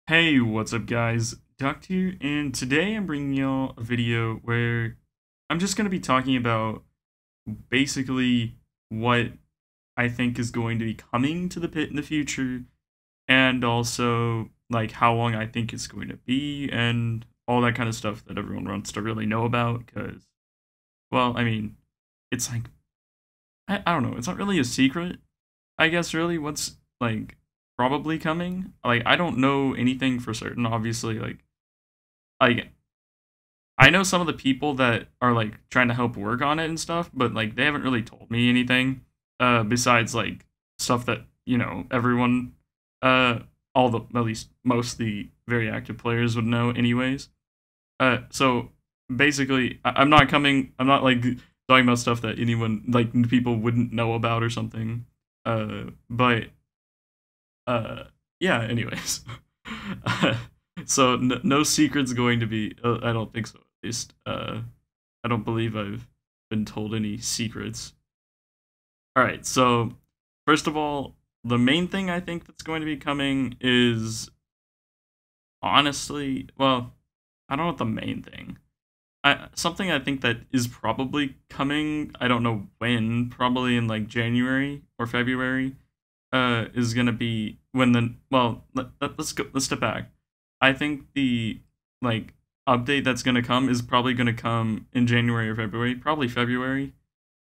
Hey, what's up guys? Duct here, and today I'm bringing y'all a video where I'm just going to be talking about basically what I think is going to be coming to the pit in the future, and also like how long I think it's going to be, and all that kind of stuff that everyone wants to really know about, because, well, I mean, it's like, I don't know, it's not really a secret, I guess, really, what's like probably coming. Like, I don't know anything for certain, obviously. Like I know some of the people that are like trying to help work on it and stuff, but like they haven't really told me anything besides like stuff that, everyone all the at least most of the very active players would know anyways. So basically, I'm not like talking about stuff that anyone, like, people wouldn't know about or something. But yeah, anyways. So no secret's going to be, I don't think so, at least. I don't believe I've been told any secrets. Alright, so first of all, the main thing I think that's going to be coming is, honestly, well, I don't know what the main thing. Something I think that is probably coming, I don't know when, probably in like January or February, is gonna be when let's step back. I think the like update that's gonna come is probably gonna come in January or February, probably February.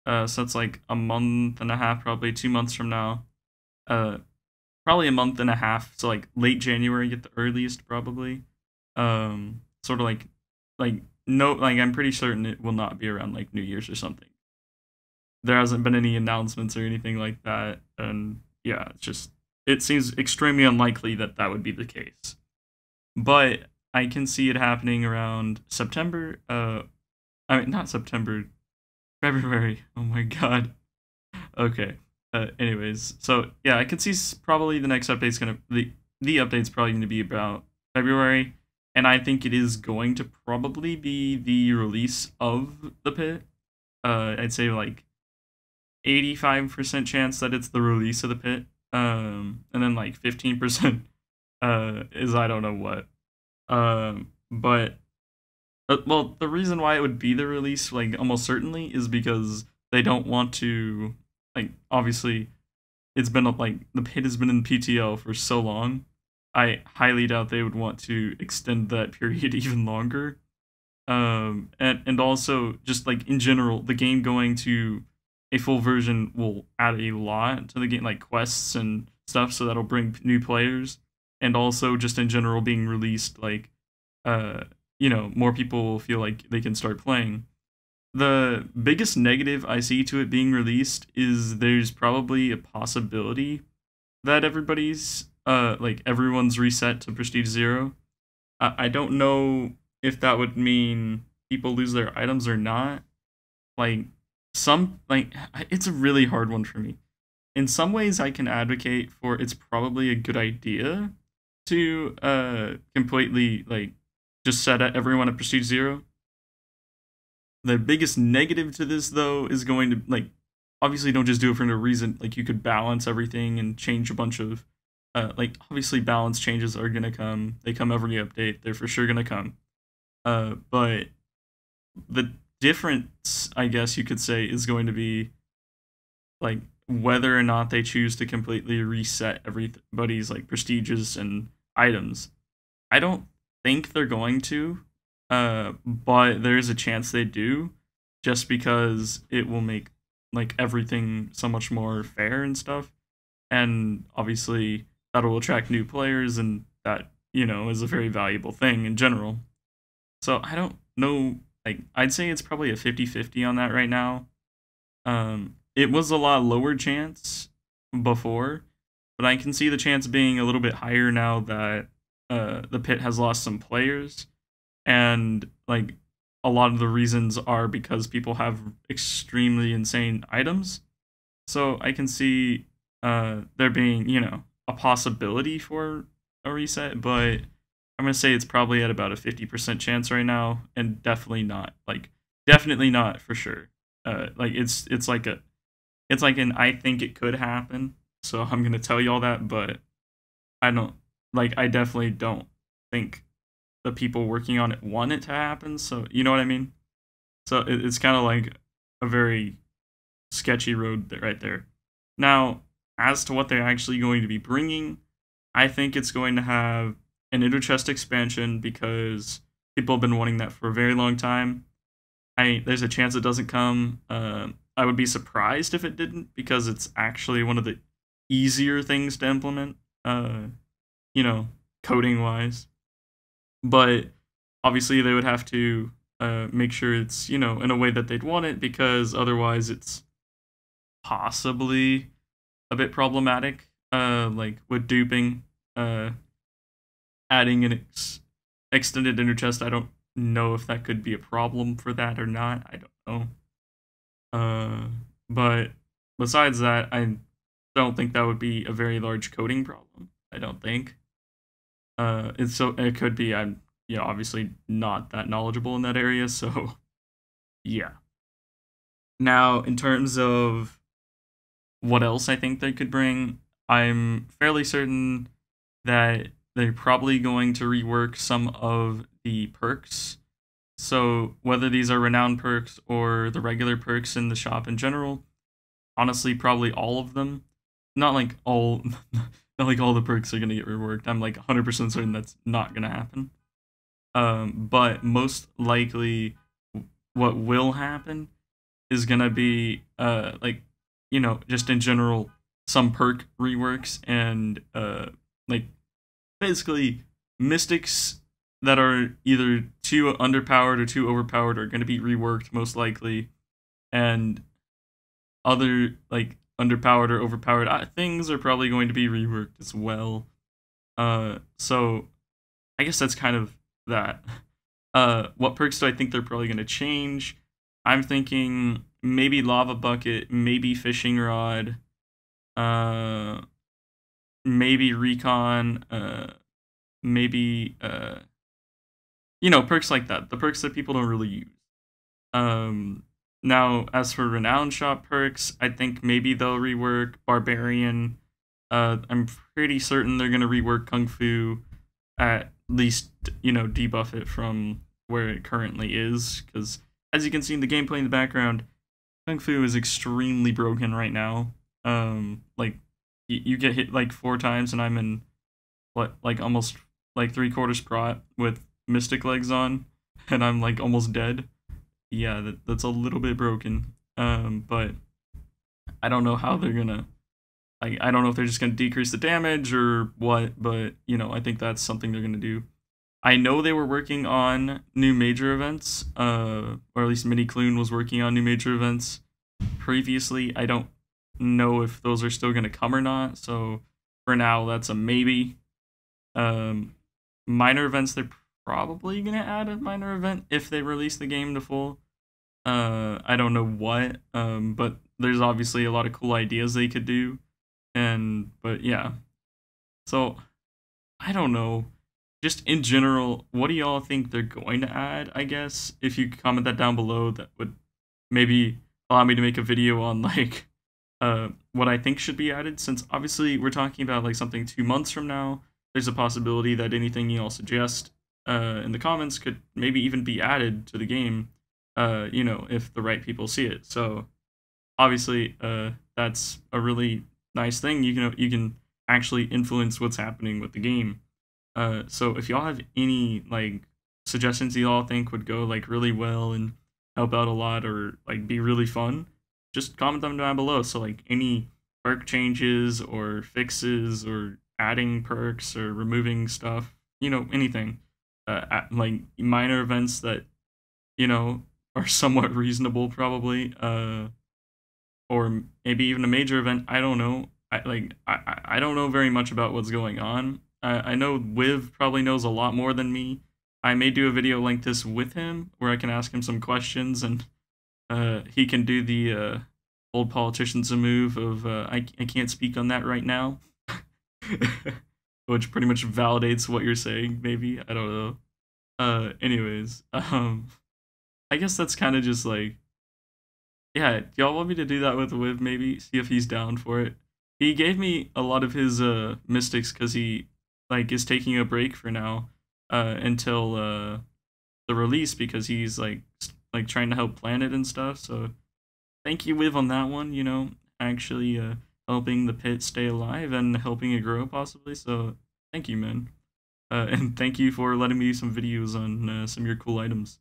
So that's like a month and a half, probably 2 months from now. Uh, Probably a month and a half, so like late January at the earliest, probably. Sort of like no, like I'm pretty certain it will not be around like New Year's or something. There hasn't been any announcements or anything like that, and yeah, it seems extremely unlikely that that would be the case. But I can see it happening around September. I mean, not September, February. Oh my god. Okay. Anyways, so yeah, I can see probably the next update's gonna the update's probably gonna be about February, and I think it is going to probably be the release of the pit. I'd say like 85% chance that it's the release of the pit. And then like 15% is I don't know what. But well, the reason why it would be the release, like almost certainly, is because they don't want to, like, obviously it's been like the pit has been in PTL for so long. I highly doubt they would want to extend that period even longer. And also just like in general, the game going to a full version will add a lot to the game, like quests and stuff, so that'll bring new players, and also just in general being released, like, more people will feel like they can start playing. The biggest negative I see to it being released is there's probably a possibility that everyone's reset to Prestige 0. I don't know if that would mean people lose their items or not. Like, it's a really hard one for me. In some ways, I can advocate for it's probably a good idea to completely, like, just set everyone at Prestige 0. The biggest negative to this, though, is going to, like, obviously don't just do it for no reason. Like, you could balance everything and change a bunch of, obviously balance changes are gonna come. They come every update. They're for sure gonna come. But the difference, I guess you could say, is going to be, like, whether or not they choose to completely reset everybody's, like, prestiges and items. I don't think they're going to, but there's a chance they do, just because it will make, like, everything so much more fair and stuff, and obviously that will attract new players, and that, is a very valuable thing in general. So I don't know, like, I'd say it's probably a 50-50 on that right now. It was a lot lower chance before, but I can see the chance being a little bit higher now that the pit has lost some players, and, like, a lot of the reasons are because people have extremely insane items. So I can see there being, a possibility for a reset, but I'm gonna say it's probably at about a 50% chance right now, and definitely not for sure. Like, it's like an I think it could happen, so I'm gonna tell you all that, but I don't, like, I definitely don't think the people working on it want it to happen. So you know what I mean? So it's kind of like a very sketchy road right there. Now, as to what they're actually going to be bringing, I think it's going to have an inner chest expansion because people have been wanting that for a very long time. There's a chance it doesn't come. I would be surprised if it didn't because it's actually one of the easier things to implement, you know, coding wise. But obviously they would have to make sure it's, you know, in a way that they'd want it because otherwise it's possibly a bit problematic, like with duping, adding an extended inner chest. I don't know if that could be a problem for that or not. I don't know. But besides that, I don't think that would be a very large coding problem. I don't think. It could be. I'm obviously not that knowledgeable in that area, so yeah. Now, in terms of what else I think they could bring, I'm fairly certain that they're probably going to rework some of the perks. So whether these are renowned perks or the regular perks in the shop in general, honestly, probably all of them. Not like all the perks are gonna get reworked. I'm like 100% certain that's not gonna happen. But most likely, what will happen is gonna be like, just in general, some perk reworks and like basically mystics that are either too underpowered or too overpowered are gonna be reworked most likely, and other like underpowered or overpowered things are probably going to be reworked as well. So I guess that's kind of that. What perks do I think they're probably going to change? I'm thinking maybe Lava Bucket, maybe Fishing Rod, maybe Recon, maybe, perks like that. The perks that people don't really use. Now, as for Renowned Shop perks, I think maybe they'll rework Barbarian. I'm pretty certain they're going to rework Kung Fu, at least, debuff it from where it currently is. Because, as you can see in the gameplay in the background, Kung Fu is extremely broken right now. Like, you get hit like 4 times, and I'm in, almost, 3/4 prot with Mystic Legs on, and I'm, almost dead. Yeah, that's a little bit broken. But I don't know how they're gonna. I don't know if they're just gonna decrease the damage or what, but I think that's something they're gonna do. I know they were working on new major events, or at least Mini Clune was working on new major events previously. I don't know if those are still gonna come or not. So for now, that's a maybe. Minor events, they're probably gonna add a minor event if they release the game to full. I don't know what, but there's obviously a lot of cool ideas they could do, but yeah. So I don't know. Just in general, what do y'all think they're going to add? I guess if you could comment that down below, that would maybe allow me to make a video on what I think should be added. Since obviously we're talking about something 2 months from now, there's a possibility that anything y'all suggest in the comments could maybe even be added to the game. If the right people see it. So obviously, that's a really nice thing. You can actually influence what's happening with the game. So if y'all have any suggestions y'all think would go really well and help out a lot or be really fun, just comment them down below. So any perk changes or fixes or adding perks or removing stuff, anything, minor events that are somewhat reasonable probably, or maybe even a major event. I don't know. I don't know very much about what's going on. I know Wiv probably knows a lot more than me. I may do a video like this with him where I can ask him some questions and he can do the old politicians move of I can't speak on that right now, which pretty much validates what you're saying. Maybe, I don't know. Anyways, I guess that's kind of just yeah, do y'all want me to do that with Wiv maybe? See if he's down for it. He gave me a lot of his mystics because he is taking a break for now. until the release, because he's like trying to help plan it and stuff. So thank you, Wiv, on that one. You know, actually helping the pit stay alive and helping it grow possibly. So thank you, man. And thank you for letting me do some videos on some of your cool items.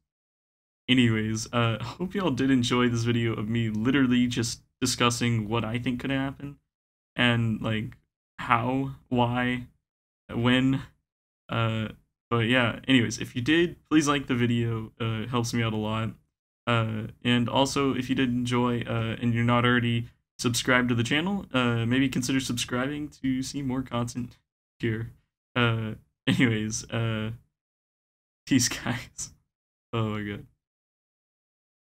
Anyways, hope y'all did enjoy this video of me literally just discussing what I think could happen and like how, why, when. But yeah, anyways, if you did, please like the video. It helps me out a lot. And also, if you did enjoy and you're not already subscribed to the channel, maybe consider subscribing to see more content here. Anyways, peace, guys. Oh my god.